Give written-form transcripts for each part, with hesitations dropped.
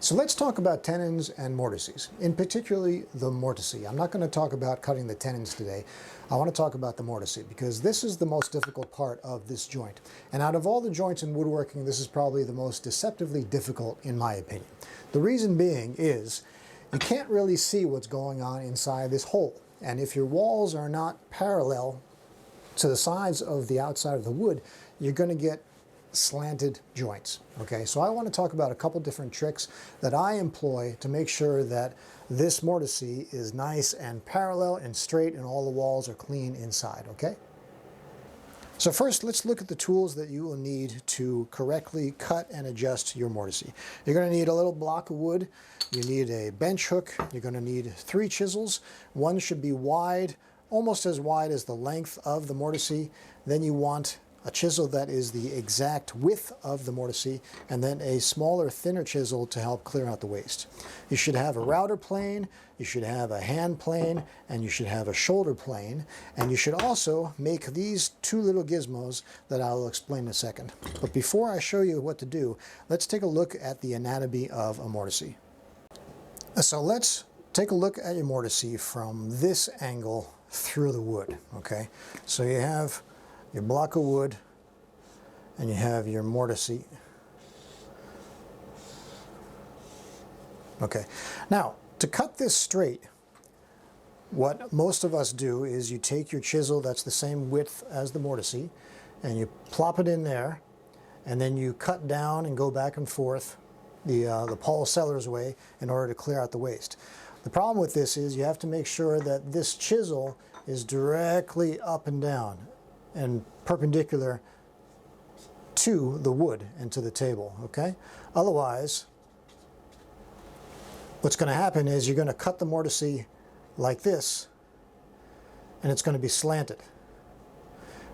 So let's talk about tenons and mortises, in particularly the mortise. I'm not going to talk about cutting the tenons today. I want to talk about the mortise because this is the most difficult part of this joint. And out of all the joints in woodworking, this is probably the most deceptively difficult in my opinion. The reason being is you can't really see what's going on inside this hole. And if your walls are not parallel to the sides of the outside of the wood, you're going to get slanted joints. Okay, so I want to talk about a couple different tricks that I employ to make sure that this mortise is nice and parallel and straight and all the walls are clean inside. Okay, so first let's look at the tools that you will need to correctly cut and adjust your mortise. You're going to need a little block of wood, you need a bench hook, you're going to need 3 chisels. One should be wide, almost as wide as the length of the mortise. Then you want a chisel that is the exact width of the mortise, and then a smaller, thinner chisel to help clear out the waste. You should have a router plane, you should have a hand plane, and you should have a shoulder plane, and you should also make these 2 little gizmos that I'll explain in a second. But before I show you what to do, let's take a look at the anatomy of a mortise. So let's take a look at your mortise from this angle through the wood. Okay, so you have your block of wood and you have your mortise. Okay, now to cut this straight, what most of us do is you take your chisel that's the same width as the mortise and you plop it in there, and then you cut down and go back and forth the Paul Sellers way in order to clear out the waste. The problem with this is you have to make sure that this chisel is directly up and down and perpendicular to the wood and to the table, okay? Otherwise, what's going to happen is you're going to cut the mortise like this, and it's going to be slanted.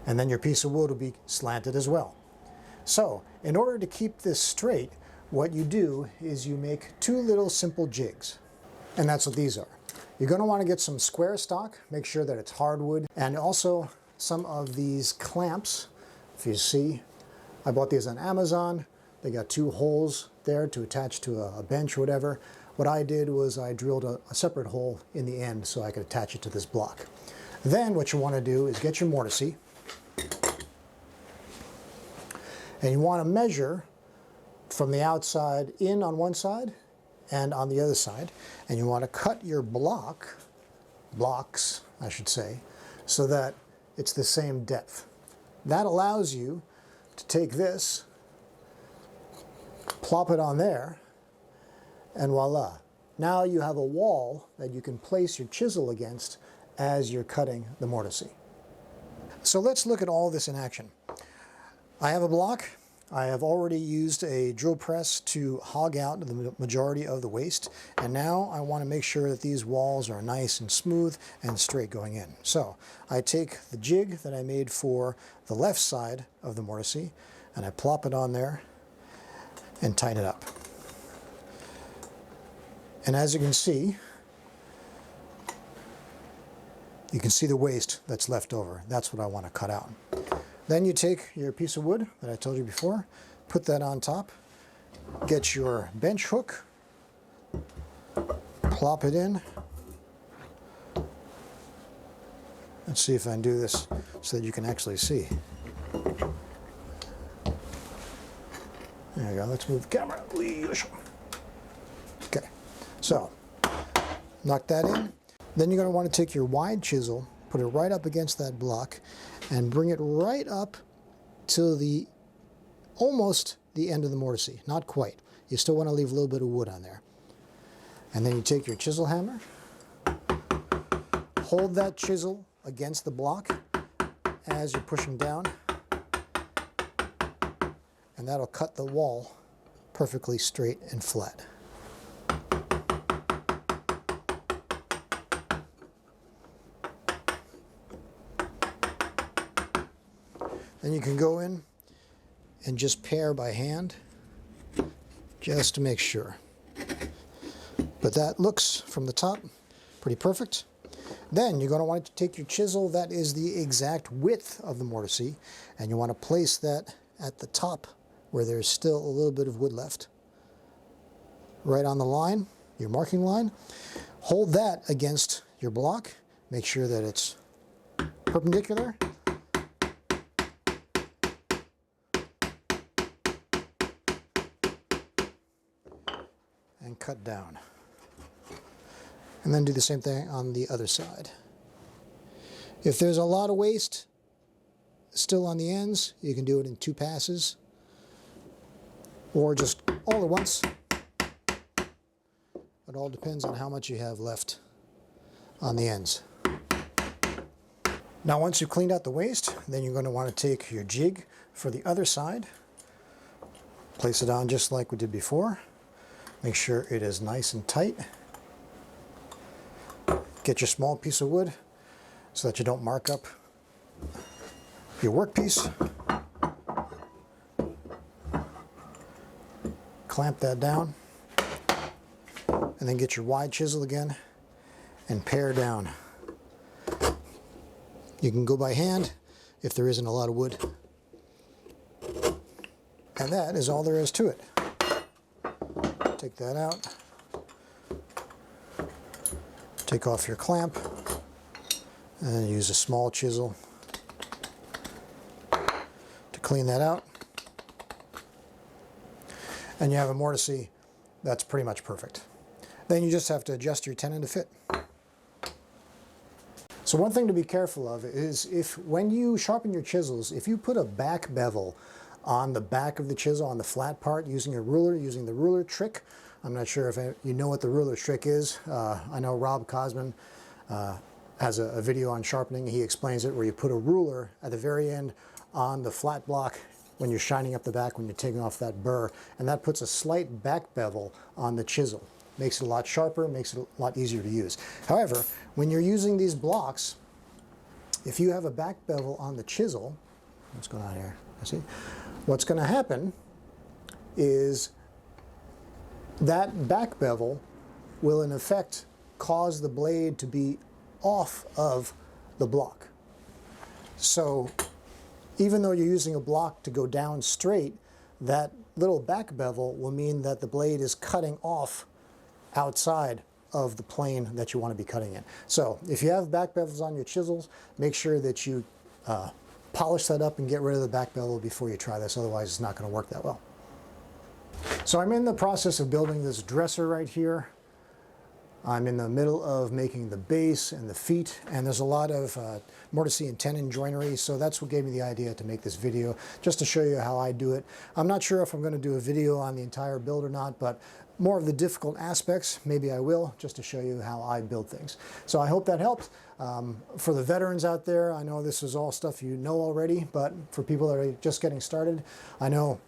And then your piece of wood will be slanted as well. So, in order to keep this straight, what you do is you make 2 little simple jigs. And that's what these are. You're going to want to get some square stock, make sure that it's hardwood, and also some of these clamps. If you see, I bought these on Amazon. They got 2 holes there to attach to a bench or whatever. What I did was I drilled a separate hole in the end so I could attach it to this block. Then what you want to do is get your mortise, and you want to measure from the outside in on one side and on the other side, and you want to cut your blocks I should say, so that it's the same depth. That allows you to take this, plop it on there, and voila. Now you have a wall that you can place your chisel against as you're cutting the mortise. So let's look at all this in action. I have a block. I have already used a drill press to hog out the majority of the waste, and now I want to make sure that these walls are nice and smooth and straight going in. So I take the jig that I made for the left side of the mortise and I plop it on there and tighten it up. And as you can see the waste that's left over. That's what I want to cut out. Then you take your piece of wood that I told you before, put that on top, get your bench hook, plop it in. Let's see if I can do this so that you can actually see. There you go, let's move the camera. Okay, so knock that in. Then you're going to want to take your wide chisel, put it right up against that block, and bring it right up to almost the end of the mortise. Not quite. You still want to leave a little bit of wood on there. And then you take your chisel hammer, hold that chisel against the block as you're pushing down, and that'll cut the wall perfectly straight and flat. Then you can go in and just pare by hand, just to make sure. But that looks, from the top, pretty perfect. Then you're going to want to take your chisel that is the exact width of the mortise, and you want to place that at the top where there's still a little bit of wood left. right on the line, your marking line. Hold that against your block. Make sure that it's perpendicular. And cut down. And then do the same thing on the other side. If there's a lot of waste still on the ends, you can do it in 2 passes or just all at once. It all depends on how much you have left on the ends. Now once you've cleaned out the waste, then you're going to want to take your jig for the other side, place it on just like we did before. Make sure it is nice and tight. Get your small piece of wood so that you don't mark up your workpiece. Clamp that down, and then get your wide chisel again and pare down. You can go by hand if there isn't a lot of wood. And that is all there is to it. Take that out. Take off your clamp and use a small chisel to clean that out. And you have a mortise that's pretty much perfect. Then you just have to adjust your tenon to fit. So one thing to be careful of is when you sharpen your chisels, if you put a back bevel on the back of the chisel, on the flat part, using a ruler, using the ruler trick. I'm not sure if you know what the ruler trick is. I know Rob Cosman has a video on sharpening. He explains it where you put a ruler at the very end on the flat block when you're shining up the back, when you're taking off that burr, and that puts a slight back bevel on the chisel. Makes it a lot sharper, makes it a lot easier to use. However, when you're using these blocks, if you have a back bevel on the chisel, what's going on here? I see. What's going to happen is that back bevel will in effect cause the blade to be off of the block. So even though you're using a block to go down straight, that little back bevel will mean that the blade is cutting off outside of the plane that you want to be cutting in. So if you have back bevels on your chisels, make sure that you polish that up and get rid of the back bevel before you try this, otherwise it's not going to work that well. So I'm in the process of building this dresser right here. I'm in the middle of making the base and the feet, and there's a lot of mortise and tenon joinery, so that's what gave me the idea to make this video, just to show you how I do it. I'm not sure if I'm going to do a video on the entire build or not, but more of the difficult aspects, maybe I will, just to show you how I build things. So I hope that helped. For the veterans out there, I know this is all stuff you know already, but for people that are just getting started, I know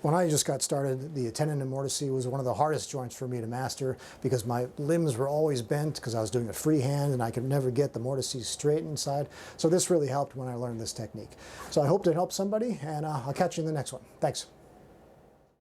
when I just got started, the tenon and mortise was one of the hardest joints for me to master because my limbs were always bent because I was doing it freehand and I could never get the mortises straight inside. So this really helped when I learned this technique. So I hope it helped somebody, and I'll catch you in the next one. Thanks.